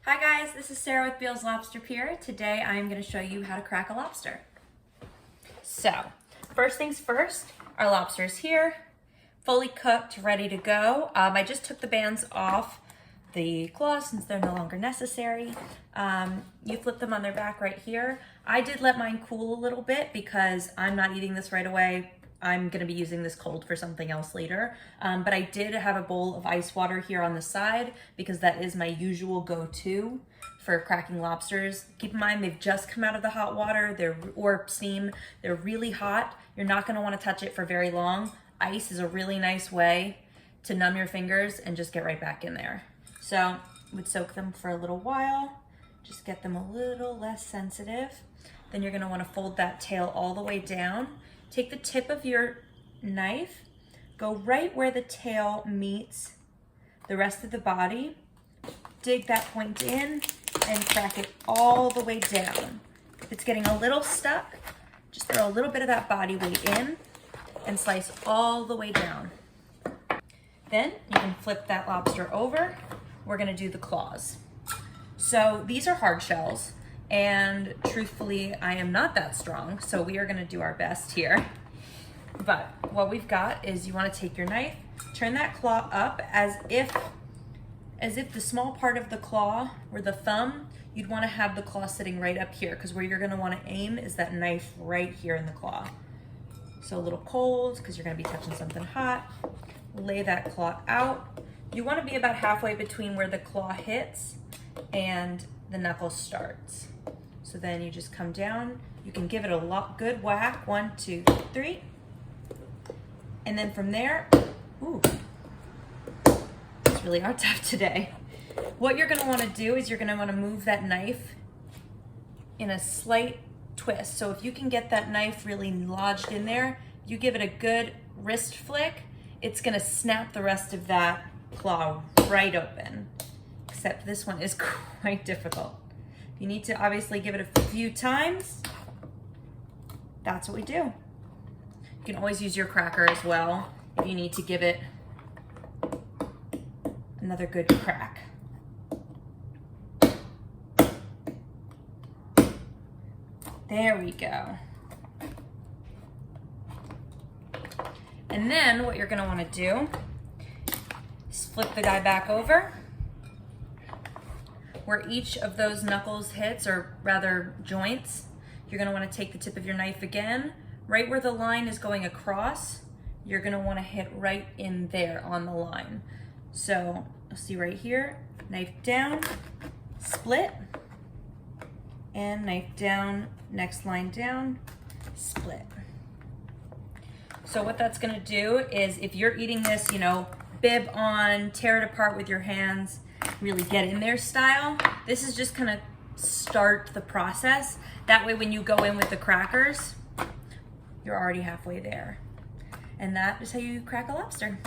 Hi guys, this is Sarah with Beal's Lobster Pier. Today I am going to show you how to crack a lobster. So, first things first, our lobster is here, fully cooked, ready to go. I just took the bands off the claws since they're no longer necessary. You flip them on their back right here. I did let mine cool a little bit because I'm not eating this right away. I'm gonna be using this cold for something else later. But I did have a bowl of ice water here on the side because that is my usual go-to for cracking lobsters. Keep in mind, they've just come out of the hot water, or steam. They're really hot. You're not gonna wanna touch it for very long. Ice is a really nice way to numb your fingers and just get right back in there. So I would soak them for a little while, just get them a little less sensitive. Then you're gonna wanna fold that tail all the way down. Take the tip of your knife, go right where the tail meets the rest of the body, dig that point in and crack it all the way down. If it's getting a little stuck, just throw a little bit of that body weight in and slice all the way down. Then you can flip that lobster over. We're gonna do the claws. So these are hard shells. And truthfully, I am not that strong, so we are gonna do our best here. But what we've got is you wanna take your knife, turn that claw up as if the small part of the claw or the thumb, you'd wanna have the claw sitting right up here, because where you're gonna wanna aim is that knife right here in the claw. So a little cold, because you're gonna be touching something hot. Lay that claw out. You wanna be about halfway between where the claw hits and the knuckle starts. So then you just come down, you can give it a good whack, 1, 2, 3. And then from there, ooh, it's really are tough today. What you're gonna wanna do is you're gonna wanna move that knife in a slight twist. So if you can get that knife really lodged in there, you give it a good wrist flick, it's gonna snap the rest of that claw right open. Except this one is quite difficult. You need to obviously give it a few times. That's what we do. You can always use your cracker as well if you need to give it another good crack. There we go. And then what you're gonna wanna do is flip the guy back over. Where each of those knuckles hits, or rather joints, you're gonna wanna take the tip of your knife again. Right where the line is going across, you're gonna wanna hit right in there on the line. So you'll see right here, knife down, split, and knife down, next line down, split. So what that's gonna do is if you're eating this, bib on, tear it apart with your hands, really get in there style, this is just gonna start the process. That way when you go in with the crackers, you're already halfway there. And that is how you crack a lobster.